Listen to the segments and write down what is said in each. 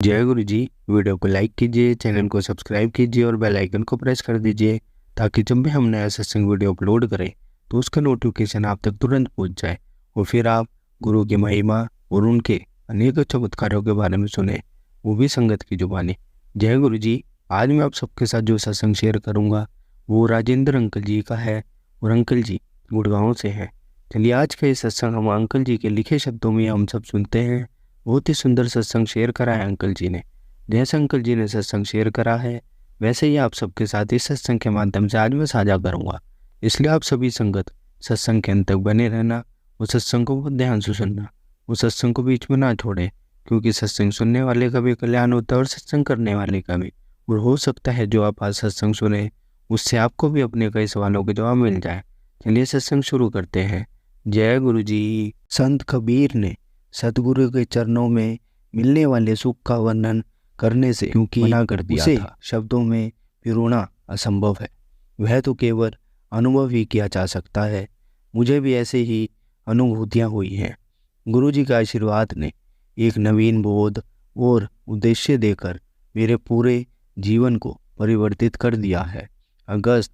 जय गुरु जी। वीडियो को लाइक कीजिए, चैनल को सब्सक्राइब कीजिए और बेल आइकन को प्रेस कर दीजिए ताकि जब भी हम नया सत्संग वीडियो अपलोड करें तो उसका नोटिफिकेशन आप तक तुरंत पहुंच जाए और फिर आप गुरु की महिमा और उनके अनेक चमत्कारों के बारे में सुने, वो भी संगत की जुबानी। जय गुरु जी। आज मैं आप सबके साथ जो सत्संग शेयर करूँगा वो राजेंद्र अंकल जी का है और अंकल जी गुड़गांव से हैं। चलिए आज का ये सत्संग हम अंकल जी के लिखे शब्दों में हम सब सुनते हैं। बहुत ही सुंदर सत्संग शेयर करा है अंकल जी ने। जैसे अंकल जी ने सत्संग शेयर करा है वैसे ही आप सबके साथ इस सत्संग के माध्यम से आज मैं साझा करूंगा। इसलिए आप सभी संगत सत्संग के अंत तक बने रहना, वो सत्संग को बहुत ध्यान से सुनना, वो सत्संग को बीच में ना छोड़े, क्योंकि सत्संग सुनने वाले का भी कल्याण होता है और सत्संग करने वाले का भी। और हो सकता है जो आप आज सत्संग सुने उससे आपको भी अपने कई सवालों के जवाब मिल जाए। चलिए सत्संग शुरू करते हैं। जय गुरु जी। संत कबीर ने सतगुरु के चरणों में मिलने वाले सुख का वर्णन करने से क्योंकि मना कर दिया उसे था। शब्दों में पिरोना असंभव है, वह तो केवल अनुभव ही किया जा सकता है। मुझे भी ऐसे ही अनुभूतियाँ हुई हैं। गुरु जी का आशीर्वाद ने एक नवीन बोध और उद्देश्य देकर मेरे पूरे जीवन को परिवर्तित कर दिया है। अगस्त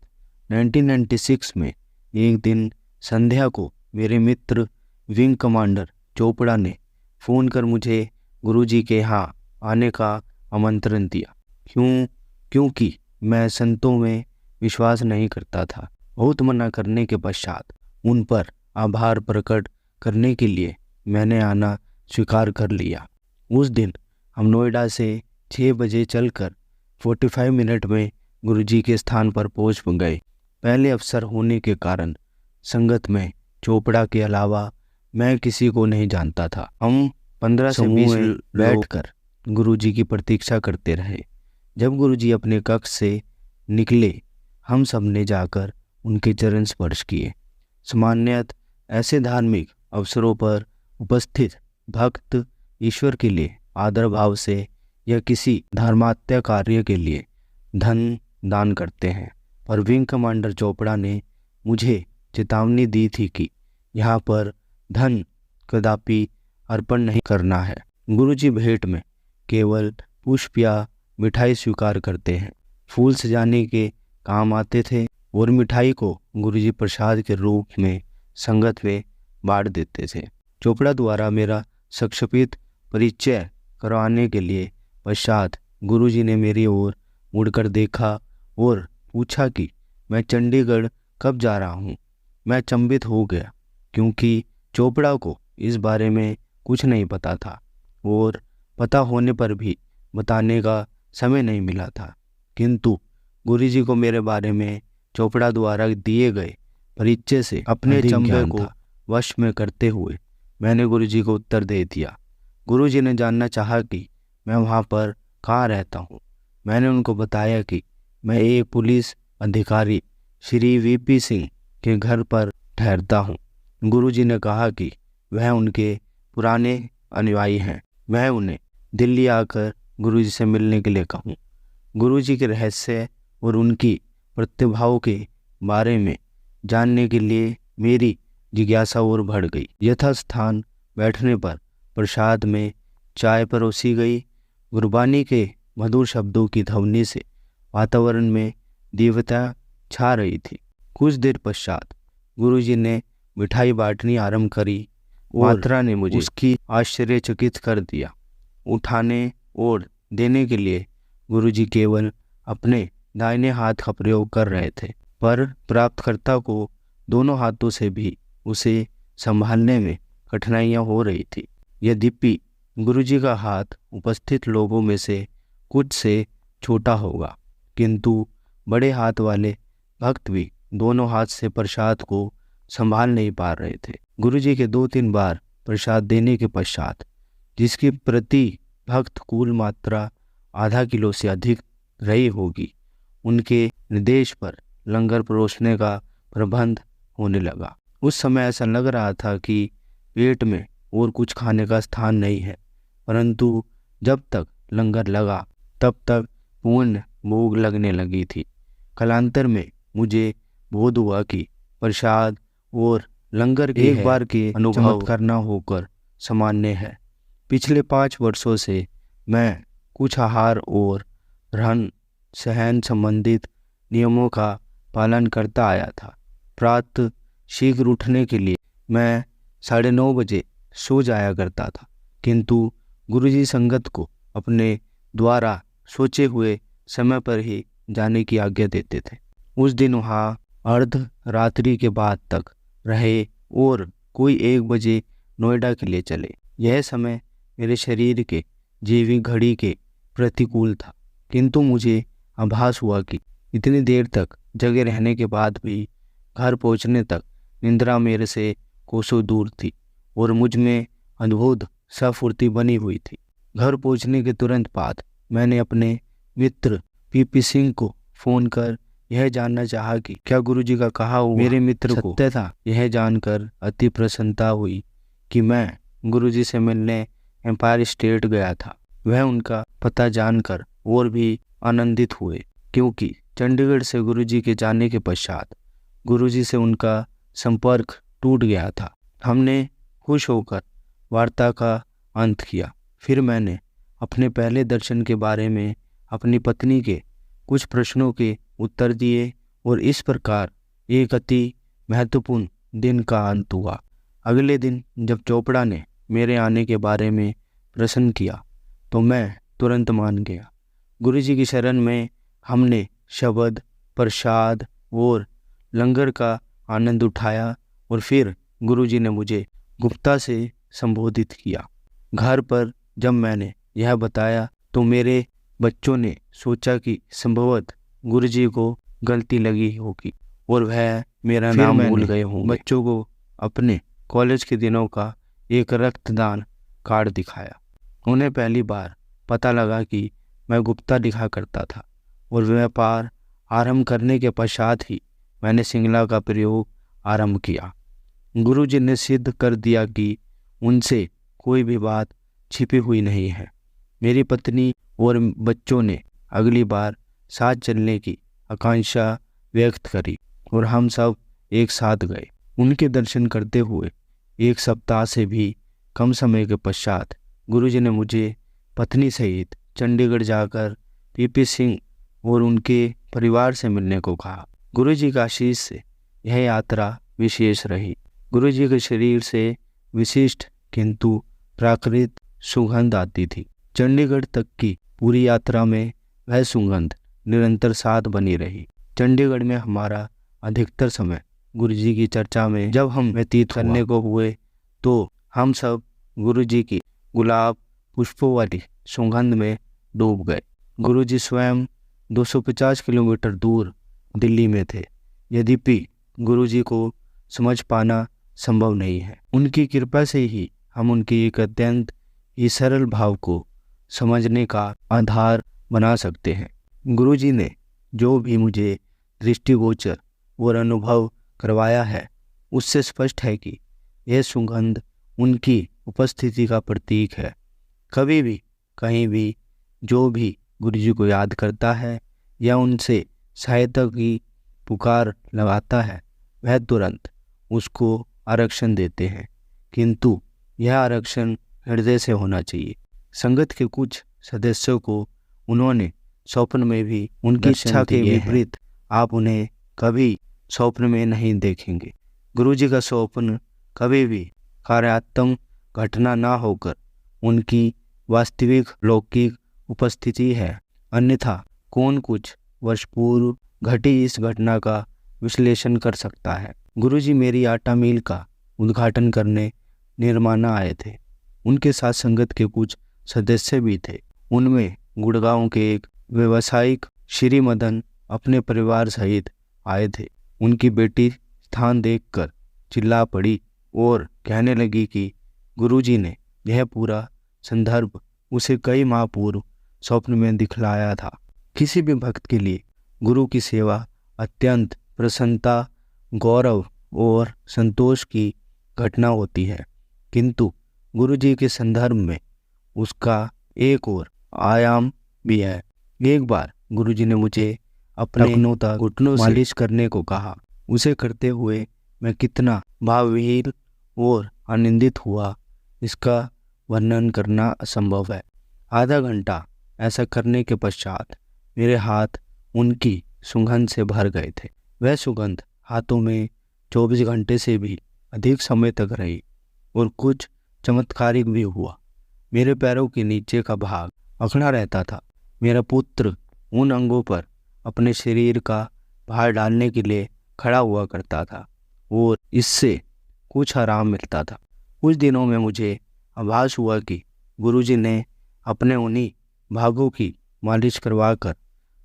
1996 में एक दिन संध्या को मेरे मित्र विंग कमांडर चोपड़ा ने फ़ोन कर मुझे गुरुजी के यहाँ आने का आमंत्रण दिया। क्योंकि मैं संतों में विश्वास नहीं करता था। बहुत मना करने के पश्चात उन पर आभार प्रकट करने के लिए मैंने आना स्वीकार कर लिया। उस दिन हम नोएडा से 6 बजे चलकर 45 मिनट में गुरुजी के स्थान पर पहुँच गए। पहले अवसर होने के कारण संगत में चोपड़ा के अलावा मैं किसी को नहीं जानता था। हम 15 से 20 बैठकर गुरुजी की प्रतीक्षा करते रहे। जब गुरुजी अपने कक्ष से निकले हम सब ने जाकर उनके चरण स्पर्श किए। सामान्यतः ऐसे धार्मिक अवसरों पर उपस्थित भक्त ईश्वर के लिए आदर भाव से या किसी धर्मात्य कार्य के लिए धन दान करते हैं, पर विंग कमांडर चोपड़ा ने मुझे चेतावनी दी थी कि यहाँ पर धन कदापि अर्पण नहीं करना है। गुरुजी भेंट में केवल पुष्प या मिठाई स्वीकार करते हैं। फूल सजाने के काम आते थे और मिठाई को गुरुजी प्रसाद के रूप में संगत में बांट देते थे। चोपड़ा द्वारा मेरा संक्षिप्त परिचय करवाने के लिए पश्चात गुरुजी ने मेरी ओर मुड़कर देखा और पूछा कि मैं चंडीगढ़ कब जा रहा हूँ। मैं अचंभित हो गया क्योंकि चोपड़ा को इस बारे में कुछ नहीं पता था और पता होने पर भी बताने का समय नहीं मिला था। किंतु गुरुजी को मेरे बारे में चोपड़ा द्वारा दिए गए परिचय से अपने चंबे को वश में करते हुए मैंने गुरुजी को उत्तर दे दिया। गुरुजी ने जानना चाहा कि मैं वहाँ पर कहाँ रहता हूँ। मैंने उनको बताया कि मैं एक पुलिस अधिकारी श्री वीपी सिंह के घर पर ठहरता हूँ। गुरुजी ने कहा कि वह उनके पुराने अनुयायी हैं, वह उन्हें दिल्ली आकर गुरुजी से मिलने के लिए कहूँ। गुरुजी के रहस्य और उनकी प्रतिभाओं के बारे में जानने के लिए मेरी जिज्ञासा और बढ़ गई। यथास्थान बैठने पर प्रसाद में चाय परोसी गई। गुरबानी के मधुर शब्दों की ध्वनि से वातावरण में दिव्यता छा रही थी। कुछ देर पश्चात गुरुजी ने मिठाई बांटनी आरंभ करी। मात्रा ने मुझे उसकी आश्चर्यचकित कर दिया। उठाने और देने के लिए गुरुजी केवल अपने दाहिने हाथ का प्रयोग कर रहे थे, पर प्राप्तकर्ता को दोनों हाथों से भी उसे संभालने में कठिनाइयाँ हो रही थी। यद्यपि गुरुजी का हाथ उपस्थित लोगों में से कुछ से छोटा होगा, किंतु बड़े हाथ वाले भक्त भी दोनों हाथ से प्रसाद को संभाल नहीं पा रहे थे। गुरुजी के 2-3 बार प्रसाद देने के पश्चात, जिसकी प्रति भक्त कुल मात्रा आधा किलो से अधिक रही होगी, उनके निर्देश पर लंगर परोसने का प्रबंध होने लगा। उस समय ऐसा लग रहा था कि पेट में और कुछ खाने का स्थान नहीं है, परंतु जब तक लंगर लगा तब तक पूर्ण भूख लगने लगी थी। कालांतर में मुझे बोध हुआ कि प्रसाद और लंगर के एक बार के अनुभव करना होकर सामान्य है। पिछले 5 वर्षों से मैं कुछ आहार और रहन सहन संबंधित नियमों का पालन करता आया था। प्रातः शीघ्र उठने के लिए मैं 9:30 बजे सो जाया करता था, किंतु गुरुजी संगत को अपने द्वारा सोचे हुए समय पर ही जाने की आज्ञा देते थे। उस दिन वहाँ अर्ध रात्रि के बाद तक रहे और कोई 1 बजे नोएडा के लिए चले। यह समय मेरे शरीर के जैविक घड़ी के प्रतिकूल था, किंतु मुझे आभास हुआ कि इतनी देर तक जगे रहने के बाद भी घर पहुंचने तक निंद्रा मेरे से कोसों दूर थी और मुझ में अद्भुत स्फूर्ति बनी हुई थी। घर पहुंचने के तुरंत बाद मैंने अपने मित्र पीपी सिंह को फोन कर यह जानना चाहा कि क्या गुरुजी का कहा हुआ मेरे मित्र को सत्य था। यह जानकर अति प्रसन्नता हुई कि मैं गुरुजी से मिलने एम्पायर स्टेट गया था। वह उनका पता जानकर और भी आनंदित हुए, क्योंकि चंडीगढ़ से गुरुजी के जाने के पश्चात गुरुजी से उनका संपर्क टूट गया था। हमने खुश होकर वार्ता का अंत किया। फिर मैंने अपने पहले दर्शन के बारे में अपनी पत्नी के कुछ प्रश्नों के उत्तर दिए और इस प्रकार एक अति महत्वपूर्ण दिन का अंत हुआ। अगले दिन जब चोपड़ा ने मेरे आने के बारे में प्रश्न किया तो मैं तुरंत मान गया। गुरुजी की शरण में हमने शब्द, प्रसाद और लंगर का आनंद उठाया और फिर गुरुजी ने मुझे गुप्ता से संबोधित किया। घर पर जब मैंने यह बताया तो मेरे बच्चों ने सोचा कि संभवतः गुरुजी को गलती लगी होगी और वह मेरा नाम भूल गए होंगे। बच्चों को अपने कॉलेज के दिनों का एक रक्तदान कार्ड दिखाया। उन्हें पहली बार पता लगा कि मैं गुप्ता लिखा करता था और व्यापार आरंभ करने के पश्चात ही मैंने सिंगला का प्रयोग आरंभ किया। गुरुजी ने सिद्ध कर दिया कि उनसे कोई भी बात छिपी हुई नहीं है। मेरी पत्नी और बच्चों ने अगली बार साथ चलने की आकांक्षा व्यक्त करी और हम सब एक साथ गए। उनके दर्शन करते हुए 1 सप्ताह से भी कम समय के पश्चात गुरुजी ने मुझे पत्नी सहित चंडीगढ़ जाकर पीपी सिंह और उनके परिवार से मिलने को कहा। गुरुजी का आशीष से यह यात्रा विशेष रही। गुरुजी के शरीर से विशिष्ट किंतु प्राकृतिक सुगंध आती थी। चंडीगढ़ तक की पूरी यात्रा में वह सुगंध निरंतर साथ बनी रही। चंडीगढ़ में हमारा अधिकतर समय गुरुजी की चर्चा में जब हम व्यतीत करने को हुए तो हम सब गुरुजी की गुलाब पुष्पों वाली सुगंध में डूब गए। गुरुजी स्वयं 250 किलोमीटर दूर दिल्ली में थे। यद्यपि गुरुजी को समझ पाना संभव नहीं है। उनकी कृपा से ही हम उनकी एक अत्यंत ही सरल भाव को समझने का आधार बना सकते हैं। गुरुजी ने जो भी मुझे दृष्टिगोचर और अनुभव करवाया है उससे स्पष्ट है कि यह सुगंध उनकी उपस्थिति का प्रतीक है। कभी भी कहीं भी जो भी गुरुजी को याद करता है या उनसे सहायता की पुकार लगाता है वह तुरंत उसको आरक्षण देते हैं, किंतु यह आरक्षण हृदय से होना चाहिए। संगत के कुछ सदस्यों को उन्होंने स्वप्न में भी उनकी इच्छा के विपरीत आप उन्हें कभी स्वप्न में नहीं देखेंगे। गुरुजी का स्वप्न कभी भी कार्यात्मक घटना ना होकर उनकी वास्तविक लौकिक उपस्थिति है। अन्यथा कौन कुछ वर्ष पूर्व घटी इस घटना का विश्लेषण कर सकता है। गुरुजी मेरी आटा मिल का उद्घाटन करने निर्माणा आए थे। उनके साथ संगत के कुछ सदस्य भी थे। उनमें गुड़गांव के एक व्यवसायिक श्री मदन अपने परिवार सहित आए थे। उनकी बेटी स्थान देखकर चिल्ला पड़ी और कहने लगी कि गुरुजी ने यह पूरा संदर्भ उसे कई माह पूर्व स्वप्न में दिखलाया था। किसी भी भक्त के लिए गुरु की सेवा अत्यंत प्रसन्नता, गौरव और संतोष की घटना होती है, किंतु गुरुजी के संदर्भ में उसका एक और आयाम भी है। एक बार गुरुजी ने मुझे अपने घुटनों से मालिश करने को कहा। उसे करते हुए मैं कितना भावविहीन और आनंदित हुआ इसका वर्णन करना असंभव है। आधा घंटा ऐसा करने के पश्चात मेरे हाथ उनकी सुगंध से भर गए थे। वह सुगंध हाथों में 24 घंटे से भी अधिक समय तक रही और कुछ चमत्कारिक भी हुआ। मेरे पैरों के नीचे का भाग अखड़ा रहता था। मेरा पुत्र उन अंगों पर अपने शरीर का भार डालने के लिए खड़ा हुआ करता था और इससे कुछ आराम मिलता था। कुछ दिनों में मुझे आभास हुआ कि गुरुजी ने अपने उन्हीं भागों की मालिश करवाकर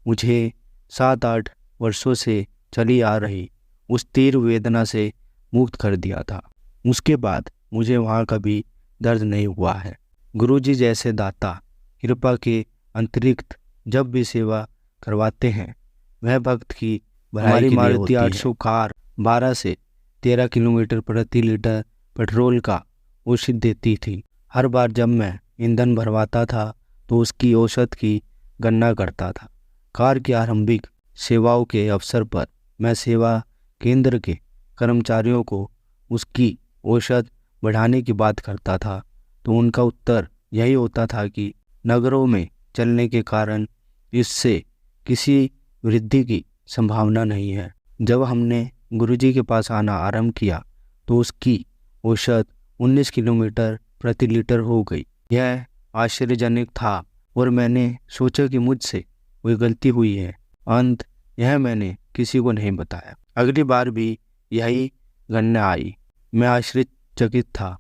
मुझे 7-8 वर्षों से चली आ रही उस तीव्र वेदना से मुक्त कर दिया था। उसके बाद मुझे वहाँ कभी दर्द नहीं हुआ है। गुरुजी जैसे दाता कृपा के अतिरिक्त जब भी सेवा करवाते हैं, वह भक्त की भलाई के लिए होती है। 800 कार 12 से 13 किलोमीटर प्रति लीटर पेट्रोल का औषध देती थी। हर बार जब मैं ईंधन भरवाता था तो उसकी औसत की गणना करता था। कार की आरंभिक सेवाओं के अवसर पर मैं सेवा केंद्र के कर्मचारियों को उसकी औसत बढ़ाने की बात करता था तो उनका उत्तर यही होता था कि नगरों में चलने के कारण इससे किसी वृद्धि की संभावना नहीं है। जब हमने गुरुजी के पास आना आरंभ किया तो उसकी औसत 19 किलोमीटर प्रति लीटर हो गई। यह आश्चर्यजनक था और मैंने सोचा कि मुझसे कोई गलती हुई है। अंत यह मैंने किसी को नहीं बताया। अगली बार भी यही गणना आई। मैं आश्चर्यचकित था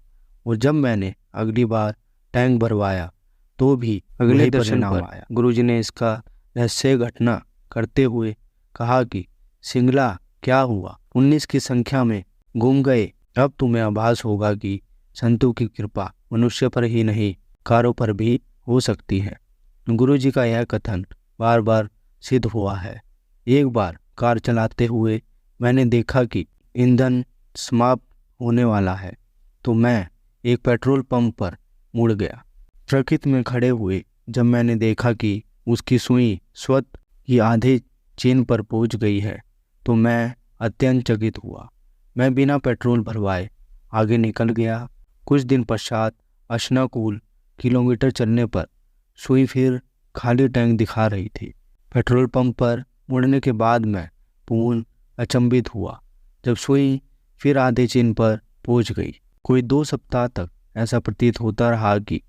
और जब मैंने अगली बार टैंक भरवाया तो भी अगले परिणाम आया। गुरुजी ने इसका रहस्य घटना करते हुए कहा कि सिंगला क्या हुआ, 19 की संख्या में घूम गए। अब तुम्हें आभास होगा कि संतों की कृपा मनुष्य पर ही नहीं कारों पर भी हो सकती है। गुरुजी का यह कथन बार बार सिद्ध हुआ है। एक बार कार चलाते हुए मैंने देखा कि ईंधन समाप्त होने वाला है तो मैं एक पेट्रोल पंप पर मुड़ गया। प्रकृति में खड़े हुए जब मैंने देखा कि उसकी सुई स्वतः ही आधे चेन पर पहुंच गई है तो मैं अत्यंत चकित हुआ। मैं बिना पेट्रोल भरवाए आगे निकल गया। कुछ दिन पश्चात अश्नाकुल किलोमीटर चलने पर सुई फिर खाली टैंक दिखा रही थी। पेट्रोल पंप पर मुड़ने के बाद मैं पूर्ण अचंभित हुआ जब सुई फिर आधे चेन पर पहुंच गई। कोई 2 सप्ताह तक ऐसा प्रतीत होता रहा कि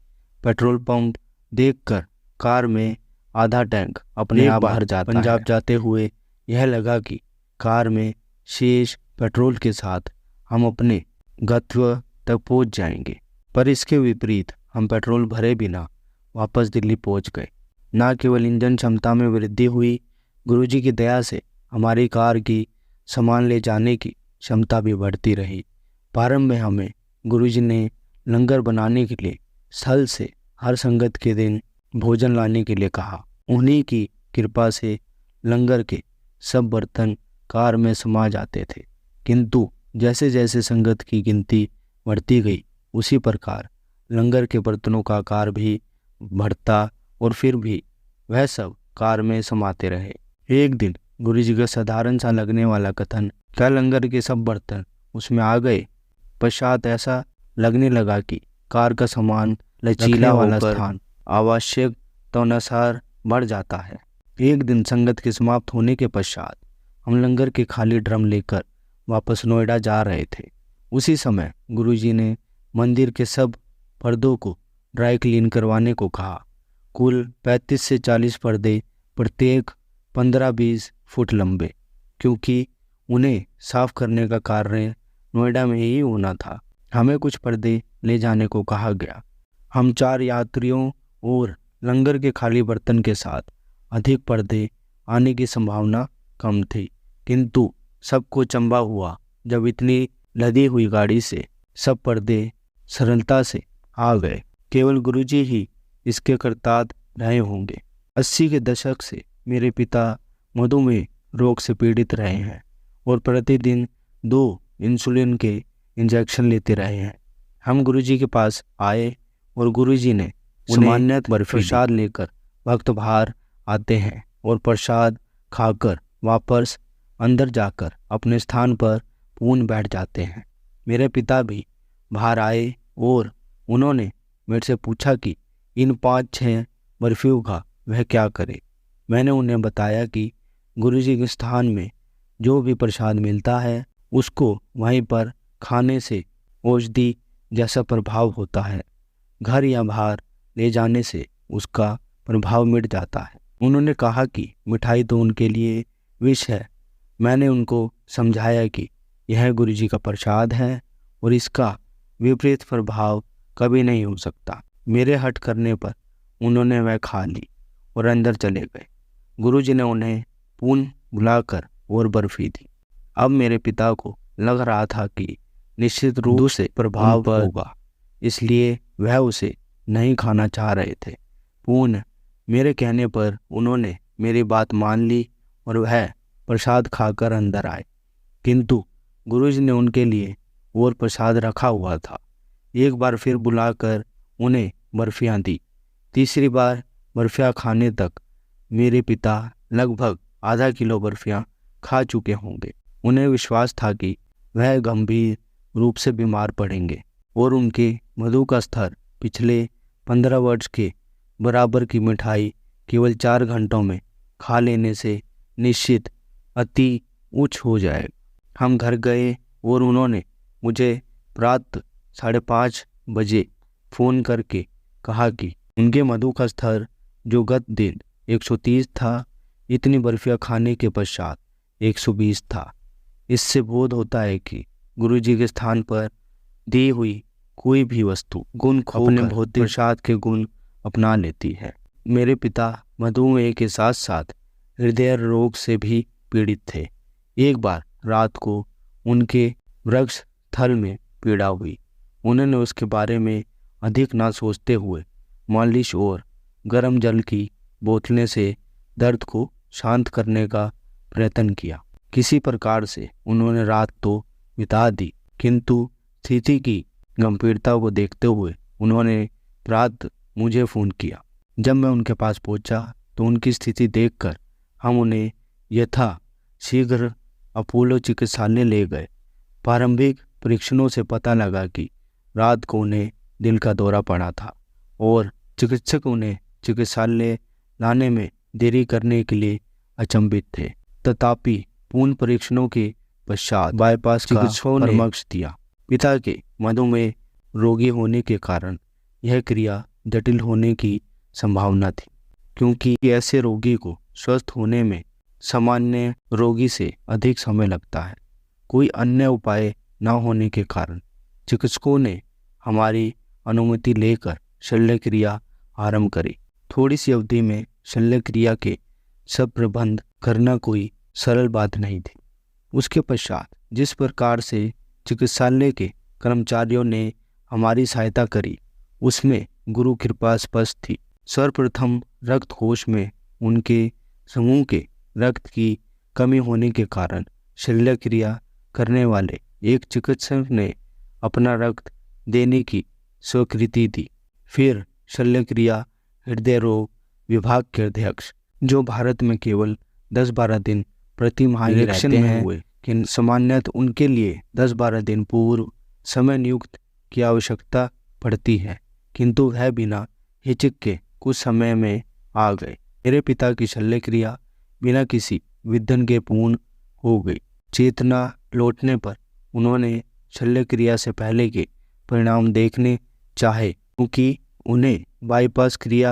पेट्रोल पंप देखकर कार में आधा टैंक अपने आप भर जाता है। पंजाब जाते हुए यह लगा कि कार में शेष पेट्रोल के साथ हम अपने गंतव्य तक पहुंच जाएंगे, पर इसके विपरीत हम पेट्रोल भरे बिना वापस दिल्ली पहुंच गए। न केवल इंजन क्षमता में वृद्धि हुई, गुरुजी की दया से हमारी कार की सामान ले जाने की क्षमता भी बढ़ती रही। प्रारंभ में हमें गुरुजी ने लंगर बनाने के लिए स्थल से हर संगत के दिन भोजन लाने के लिए कहा। उन्हीं की कृपा से लंगर के सब बर्तन कार में समा जाते थे, किंतु जैसे जैसे संगत की गिनती बढ़ती गई उसी प्रकार लंगर के बर्तनों का आकार भी बढ़ता और फिर भी वह सब कार में समाते रहे। एक दिन गुरुजी का साधारण सा लगने वाला कथन, क्या लंगर के सब बर्तन उसमें आ गए? पश्चात ऐसा लगने लगा कि कार का सामान लचीला वाला स्थान आवश्यक अनुसार बढ़ जाता है। एक दिन संगत के समाप्त होने के पश्चात हम लंगर के खाली ड्रम लेकर वापस नोएडा जा रहे थे। उसी समय गुरुजी ने मंदिर के सब पर्दों को ड्राई क्लीन करवाने को कहा। कुल 35 से 40 पर्दे, प्रत्येक 15-20 फुट लंबे, क्योंकि उन्हें साफ करने का कार्य नोएडा में ही होना था। हमें कुछ पर्दे ले जाने को कहा गया। हम 4 यात्रियों और लंगर के खाली बर्तन के साथ अधिक पर्दे आने की संभावना कम थी, किंतु सबको चंबा हुआ जब इतनी लदी हुई गाड़ी से सब पर्दे सरलता से आ गए। केवल गुरुजी ही इसके करताद रहे होंगे। 80 के दशक से मेरे पिता मधुमेह रोग से पीड़ित रहे हैं और प्रतिदिन 2 इंसुलिन के इंजेक्शन लेते रहे हैं। हम गुरुजी के पास आए और गुरुजी ने सामान्य प्रसाद लेकर भक्त बाहर आते हैं और प्रसाद खाकर वापस अंदर जाकर अपने स्थान पर पूर्ण बैठ जाते हैं। मेरे पिता भी बाहर आए और उन्होंने मेरे से पूछा कि इन 5-6 बर्फियों का वह क्या करे। मैंने उन्हें बताया कि गुरुजी के स्थान में जो भी प्रसाद मिलता है उसको वहीं पर खाने से औषधि जैसा प्रभाव होता है, घर या बाहर ले जाने से उसका प्रभाव मिट जाता है। उन्होंने कहा कि मिठाई तो उनके लिए विष है। मैंने उनको समझाया कि यह गुरुजी का प्रसाद है और इसका विपरीत प्रभाव कभी नहीं हो सकता। मेरे हट करने पर उन्होंने वह खा ली और अंदर चले गए। गुरुजी ने उन्हें पुनः बुलाकर और बर्फी दी। अब मेरे पिता को लग रहा था कि निश्चित रूप से प्रभाव होगा, इसलिए वह उसे नहीं खाना चाह रहे थे। पुनः मेरे कहने पर उन्होंने मेरी बात मान ली और वह प्रसाद खाकर अंदर आए, किंतु गुरुजी ने उनके लिए और प्रसाद रखा हुआ था। एक बार फिर बुलाकर उन्हें बर्फियाँ दी। तीसरी बार बर्फियाँ खाने तक मेरे पिता लगभग आधा किलो बर्फियाँ खा चुके होंगे। उन्हें विश्वास था कि वह गंभीर रूप से बीमार पड़ेंगे और उनके मधु का स्तर पिछले 15 वर्ष के बराबर की मिठाई केवल 4 घंटों में खा लेने से निश्चित अति उच्च हो जाएगा। हम घर गए और उन्होंने मुझे प्रातः 5:30 बजे फ़ोन करके कहा कि उनके मधु का स्तर जो गत दिन 130 था, इतनी बर्फियाँ खाने के पश्चात 120 था। इससे बोध होता है कि गुरुजी के स्थान पर दी हुई कोई भी वस्तु गुण अपने भौतिक प्रसाद के गुण अपना लेती है। मेरे पिता मधुमेह के साथ साथ हृदय रोग से भी पीड़ित थे। एक बार रात को उनके वृक्ष थल में पीड़ा हुई। उन्होंने उसके बारे में अधिक ना सोचते हुए मालिश और गर्म जल की बोतलें से दर्द को शांत करने का प्रयत्न किया। किसी प्रकार से उन्होंने रात तो बिता दी, किंतु स्थिति की गंभीरता को देखते हुए उन्होंने प्रातः मुझे फ़ोन किया। जब मैं उनके पास पहुंचा तो उनकी स्थिति देखकर हम उन्हें यथा शीघ्र अपोलो चिकित्सालय ले गए। प्रारंभिक परीक्षणों से पता लगा कि रात को उन्हें दिल का दौरा पड़ा था और चिकित्सक उन्हें चिकित्सालय लाने में देरी करने के लिए अचंभित थे। तथापि पूर्ण परीक्षणों के पश्चात बाईपास का परामर्श दिया। पिता के मधुमेह रोगी होने के कारण यह क्रिया जटिल होने की संभावना थी, क्योंकि ऐसे रोगी को स्वस्थ होने में सामान्य रोगी से अधिक समय लगता है। कोई अन्य उपाय न होने के कारण चिकित्सकों ने हमारी अनुमति लेकर शल्य क्रिया आरंभ करी। थोड़ी सी अवधि में शल्य क्रिया के सब प्रबंध करना कोई सरल बात नहीं थी। उसके पश्चात जिस प्रकार से चिकित्सालय के कर्मचारियों ने हमारी सहायता करी, उसमें गुरु कृपा स्पष्ट थी। सर्वप्रथम रक्त कोष में उनके समूह के रक्त की कमी होने के कारण शल्य क्रिया करने वाले एक चिकित्सक ने अपना रक्त देने की स्वीकृति दी। फिर शल्य क्रिया हृदय रोग विभाग के अध्यक्ष, जो भारत में केवल 10-12 दिन प्रति माह निरीक्षण में हुए, कि सामान्यतः उनके लिए 10-12 दिन पूर्व समय नियुक्त की आवश्यकता पड़ती है, किंतु वह बिना हिचक के कुछ समय में आ गए। मेरे पिता की शल्य क्रिया बिना किसी विघ्न के पूर्ण हो गई। चेतना लौटने पर उन्होंने शल्य क्रिया से पहले के परिणाम देखने चाहे, क्योंकि उन्हें बाईपास क्रिया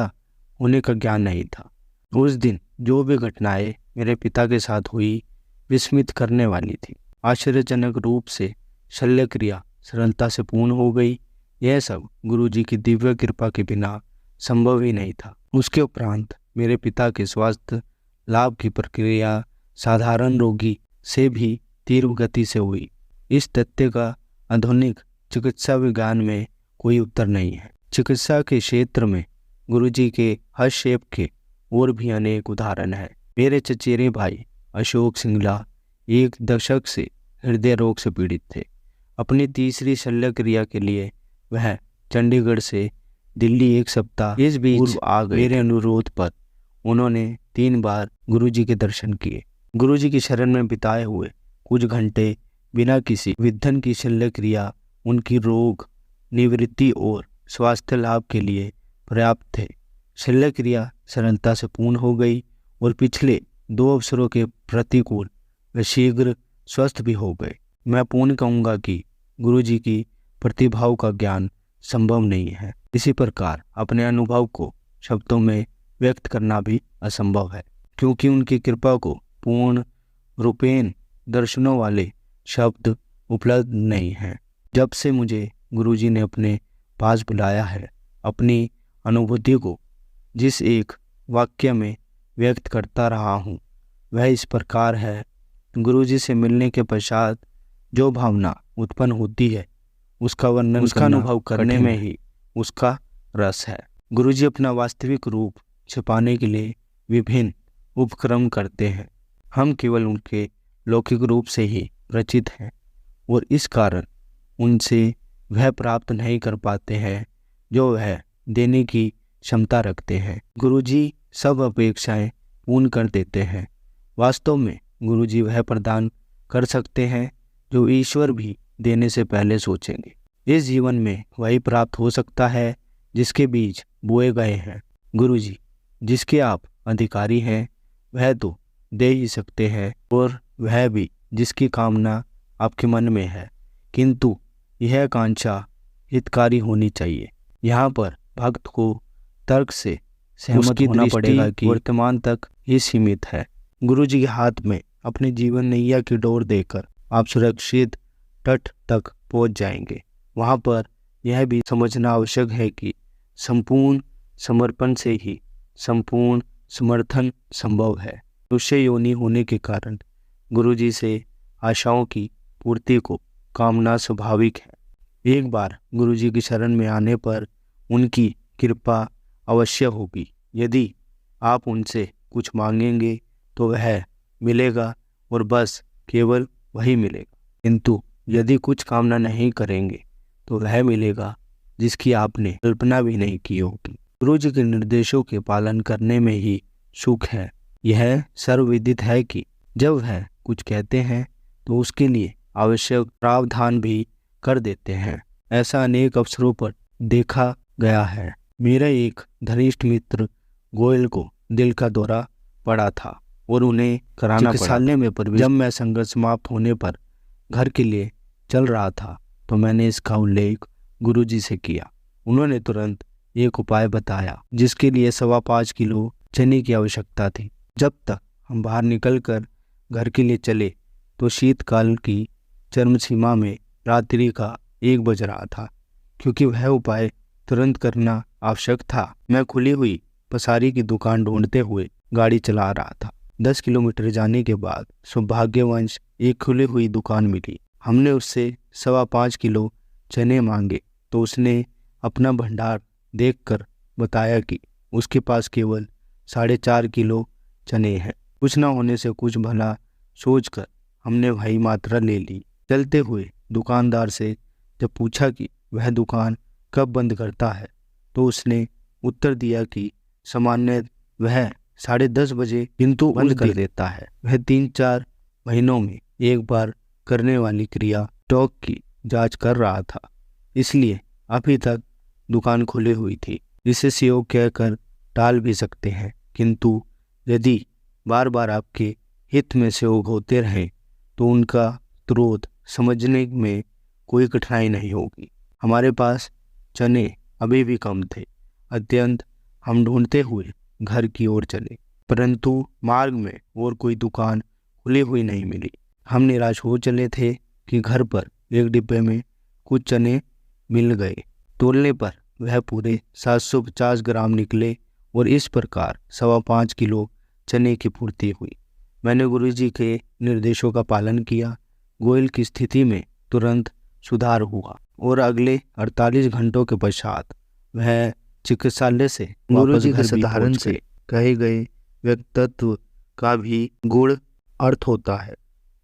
होने का ज्ञान नहीं था। उस दिन जो भी घटनाएं मेरे पिता के साथ हुई विस्मित करने वाली थी। आश्चर्यजनक रूप से शल्य क्रिया सरलता से पूर्ण हो गई। यह सब गुरुजी की दिव्य कृपा के बिना संभव ही नहीं था। उसके उपरांत मेरे पिता के स्वास्थ्य लाभ की प्रक्रिया साधारण रोगी से भी तीव्र गति से हुई। इस तथ्य का आधुनिक चिकित्सा विज्ञान में कोई उत्तर नहीं है। चिकित्सा के क्षेत्र में गुरुजी के हस्तक्षेप के और भी अनेक उदाहरण हैं। मेरे चचेरे भाई अशोक सिंगला 1 दशक से हृदय रोग से पीड़ित थे। अपनी तीसरी शल्य क्रिया के लिए वह चंडीगढ़ से दिल्ली 1 सप्ताह इस बीच आ गए। मेरे अनुरोध पर उन्होंने 3 बार गुरुजी के दर्शन किए। गुरुजी की शरण में बिताए हुए कुछ घंटे बिना किसी विघ्न की शल्य क्रिया उनकी रोग निवृत्ति और स्वास्थ्य लाभ के लिए पर्याप्त थे। शल्य क्रिया सरलता से पूर्ण हो गई और पिछले 2 अवसरों के प्रतिकूल वे शीघ्र स्वस्थ भी हो गए। मैं पूर्ण कहूँगा कि गुरुजी की प्रतिभाओं का ज्ञान संभव नहीं है। इसी प्रकार अपने अनुभव को शब्दों में व्यक्त करना भी असंभव है, क्योंकि उनकी कृपा को पूर्ण रूपेण दर्शनों वाले शब्द उपलब्ध नहीं हैं। जब से मुझे गुरुजी ने अपने पास बुलाया है, अपनी अनुभूति को जिस एक वाक्य में व्यक्त करता रहा हूँ वह इस प्रकार है। गुरुजी से मिलने के पश्चात जो भावना उत्पन्न होती है उसका वर्णन उसका अनुभव करने में ही उसका रस है। गुरुजी अपना वास्तविक रूप छिपाने के लिए विभिन्न उपक्रम करते हैं। हम केवल उनके लौकिक रूप से ही परिचित हैं और इस कारण उनसे वह प्राप्त नहीं कर पाते हैं जो वह देने की क्षमता रखते हैं। गुरुजी सब अपेक्षाएं पूर्ण कर देते हैं। वास्तव में गुरुजी वह प्रदान कर सकते हैं जो ईश्वर भी देने से पहले सोचेंगे। इस जीवन में वही प्राप्त हो सकता है जिसके बीज बोए गए हैं। गुरुजी जिसके आप अधिकारी हैं वह तो दे ही सकते हैं, और वह भी जिसकी कामना आपके मन में है, किंतु यह आकांक्षा हितकारी होनी चाहिए। यहाँ पर भक्त को तर्क से सहमत होना पड़ेगा कि वर्तमान तक ही सीमित है। गुरुजी के हाथ में अपने जीवन नैया की डोर देकर आप सुरक्षित तट तक पहुंच जाएंगे। वहां पर यह भी समझना आवश्यक है कि संपूर्ण समर्पण से ही संपूर्ण समर्थन संभव है। मनुष्य योनि होने के कारण गुरुजी से आशाओं की पूर्ति को कामना स्वाभाविक है। एक बार गुरुजी की शरण में आने पर उनकी कृपा अवश्य होगी। यदि आप उनसे कुछ मांगेंगे तो वह मिलेगा और बस केवल वही मिलेगा, किंतु यदि कुछ कामना नहीं करेंगे तो वह मिलेगा जिसकी आपने कल्पना भी नहीं की होगी। गुरुजी के निर्देशों के पालन करने में ही सुख है। यह सर्वविदित है कि जब वह कुछ कहते हैं तो उसके लिए आवश्यक प्रावधान भी कर देते हैं। ऐसा अनेक अवसरों पर देखा गया है। मेरा एक घनिष्ठ मित्र गोयल को दिल का दौरा पड़ा था और उन्हें कराना चिकित्सालय में प्रवेश। जब मैं संघर्ष समाप्त होने पर घर के लिए चल रहा था तो मैंने इसका उल्लेख गुरुजी से किया। उन्होंने तुरंत एक उपाय बताया जिसके लिए 5.25 किलो चने की आवश्यकता थी। जब तक हम बाहर निकलकर घर के लिए चले तो शीतकाल की चरम सीमा में रात्रि का 1 बज रहा था। क्योंकि वह उपाय तुरंत करना आवश्यक था, मैं खुली हुई पसारी की दुकान ढूंढते हुए गाड़ी चला रहा था। 10 किलोमीटर जाने के बाद सौभाग्यवंश एक खुली हुई दुकान मिली। हमने उससे 5.25 किलो चने मांगे तो उसने अपना भंडार देखकर बताया कि उसके पास केवल 4.5 किलो चने हैं। कुछ न होने से कुछ भला सोचकर हमने वही मात्रा ले ली। चलते हुए दुकानदार से जब पूछा कि वह दुकान कब बंद करता है तो उसने उत्तर दिया कि सामान्य वह 10:30 बजे किंतु बंद कर देता है। वह 3-4 महीनों में एक बार करने वाली क्रिया स्टॉक की जांच कर रहा था, इसलिए अभी तक दुकान खुली हुई थी। इसे सीओ कहकर टाल भी सकते हैं, किंतु यदि बार बार आपके हित में सहयोग होते रहें तो उनका स्रोत समझने में कोई कठिनाई नहीं होगी। हमारे पास चने अभी भी कम थे। अत्यंत हम ढूंढते हुए घर की ओर चले, परंतु मार्ग में और कोई दुकान खुली हुई नहीं मिली। हम निराश हो चले थे कि घर पर एक डिब्बे में कुछ चने मिल गए। तोलने पर वह पूरे 750 ग्राम निकले और इस प्रकार 5.25 किलो चने की पूर्ति हुई। मैंने गुरुजी के निर्देशों का पालन किया। गोयल की स्थिति में तुरंत सुधार हुआ और अगले 48 घंटों के पश्चात वह चिकित्सालय से गुरुजी के साधारण से कहे गए व्यक्तित्व का भी गुण अर्थ होता है।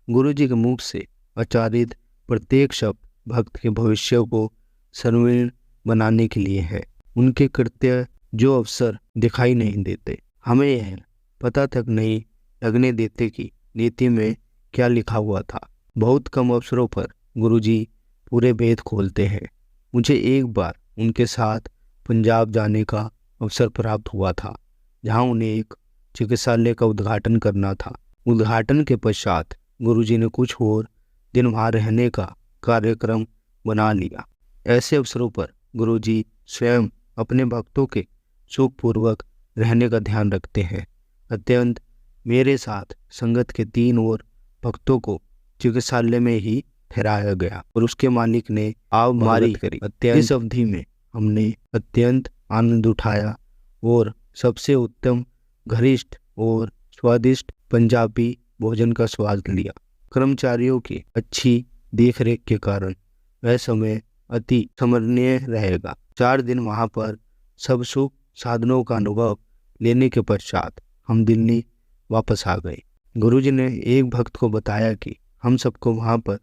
गुरुजी के मुख से उच्चारित प्रत्येक शब्द भक्त के भविष्य को सर्वण बनाने के लिए है। उनके कृत्य जो अवसर दिखाई नहीं देते, हमें यह पता तक नहीं लगने देते कि नीति में क्या लिखा हुआ था। बहुत कम अवसरों पर गुरुजी पूरे भेद खोलते हैं। मुझे एक बार उनके साथ पंजाब जाने का अवसर प्राप्त हुआ था, जहां उन्हें एक चिकित्सालय का उद्घाटन करना था। उद्घाटन के पश्चात गुरुजी ने कुछ और दिन वहां रहने का कार्यक्रम बना लिया। ऐसे अवसरों पर गुरुजी स्वयं अपने भक्तों के सुखपूर्वक रहने का ध्यान रखते हैं। अत्यंत मेरे साथ संगत के 3 और भक्तों को चिकित्सालय में ही ठहराया गया और उसके मालिक ने आवमारी करी। इस अवधि में हमने अत्यंत आनंद उठाया और सबसे उत्तम, घनिष्ठ और स्वादिष्ट पंजाबी भोजन का स्वाद लिया। कर्मचारियों की अच्छी देखरेख के कारण वह समय अति स्मरणीय रहेगा। 4 दिन वहां पर सब सुख साधनों का अनुभव लेने के पश्चात हम दिल्ली वापस आ गए। गुरुजी ने एक भक्त को बताया कि हम सबको वहां पर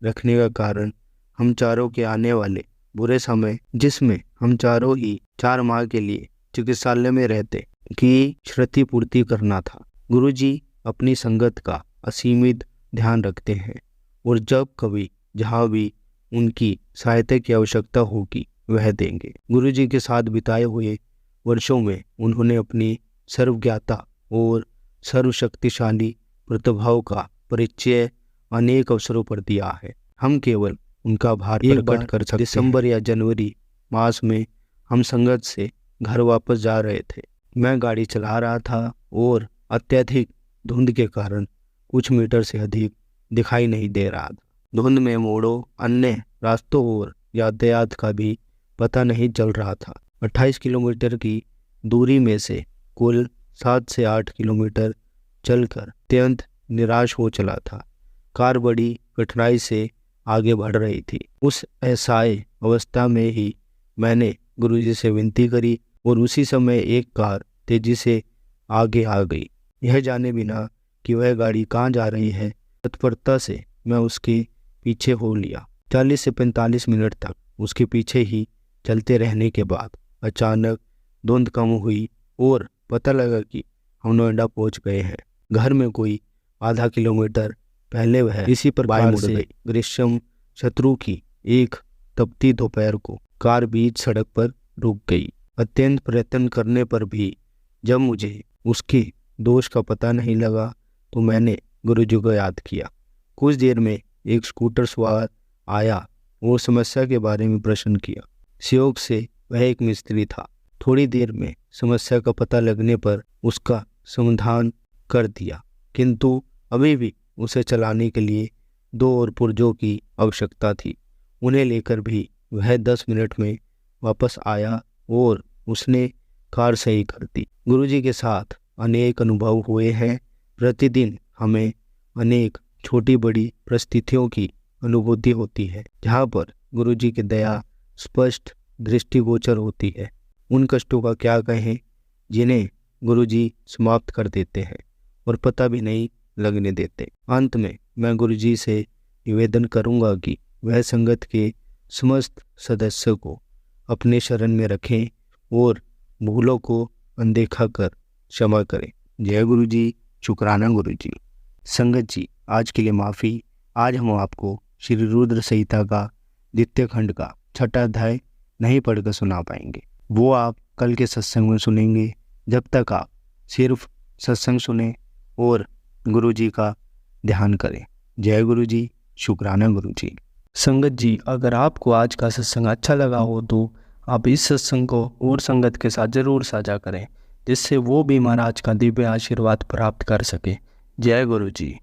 रखने का कारण हम चारों के आने वाले बुरे समय, जिसमें हम चारों ही 4 माह के लिए चिकित्सालय में रहते, की क्षतिपूर्ति करना था। गुरुजी अपनी संगत का असीमित ध्यान रखते हैं और जब कभी जहाँ भी उनकी सहायता की आवश्यकता होगी वह देंगे। गुरुजी के साथ बिताए हुए वर्षों में उन्होंने अपनी सर्वज्ञता और सर्वशक्तिशाली प्रतिभाओं का परिचय अनेक अवसरों पर दिया है। हम केवल उनका आभार प्रकट कर सकते हैं। दिसंबर या जनवरी मास में हम संगत से घर वापस जा रहे थे। मैं गाड़ी चला रहा था और अत्यधिक धुंध के कारण कुछ मीटर से अधिक दिखाई नहीं दे रहा था। धुंध में मोड़ों, अन्य रास्तों और यातायात का भी पता नहीं चल रहा था। 28 किलोमीटर की दूरी में से कुल 7 से 8 किलोमीटर चलकर अत्यंत निराश हो चला था। कार बड़ी कठिनाई से आगे बढ़ रही थी। उस असहाय अवस्था में ही मैंने गुरुजी से विनती करी और उसी समय एक कार तेजी से आगे आ गई। यह जाने बिना कि वह गाड़ी कहाँ जा रही है, तत्परता से मैं उसके पीछे हो लिया। 40 से 45 मिनट तक उसके पीछे ही चलते रहने के बाद अचानक धुंध कम हुई और पता लगा कि हम नोएडा पहुंच गए हैं। घर में कोई आधा किलोमीटर पहले वह इसी प्रकार से ग्रीष्म शत्रु की एक तपती दोपहर को कार बीच सड़क पर रुक गई। अत्यंत प्रयत्न करने पर भी जब मुझे उसके दोष का पता नहीं लगा तो मैंने गुरुजी को याद किया। कुछ देर में एक स्कूटर सवार आया और समस्या के बारे में प्रश्न किया। संयोग से वह एक मिस्त्री था। थोड़ी देर में समस्या का पता लगने पर उसका समाधान कर दिया, किंतु अभी भी उसे चलाने के लिए 2 और पुर्जों की आवश्यकता थी। उन्हें लेकर भी वह 10 मिनट में वापस आया और उसने कार सही कर दी। गुरुजी के साथ अनेक अनुभव हुए हैं। प्रतिदिन हमें अनेक छोटी बड़ी परिस्थितियों की अनुभूति होती है, जहाँ पर गुरुजी की दया स्पष्ट दृष्टिगोचर होती है। उन कष्टों का क्या कहें जिन्हें गुरुजी समाप्त कर देते हैं और पता भी नहीं लगने देते। अंत में मैं गुरुजी से निवेदन करूंगा कि वह संगत के समस्त सदस्यों को अपने शरण में रखें और भूलों को अनदेखा कर क्षमा करें। जय गुरुजी, शुक्राना गुरुजी। संगत जी, आज के लिए माफ़ी। आज हम आपको श्री रुद्र संहिता का 2 खंड का 6वां अध्याय नहीं पढ़कर सुना पाएंगे। वो आप कल के सत्संग में सुनेंगे। जब तक आप सिर्फ सत्संग सुने और गुरुजी का ध्यान करें। जय गुरुजी, शुक्राना गुरुजी। संगत जी, अगर आपको आज का सत्संग अच्छा लगा हो तो आप इस सत्संग को और संगत के साथ ज़रूर साझा करें, जिससे वो भी महाराज का दिव्य आशीर्वाद प्राप्त कर सके। जय गुरुजी।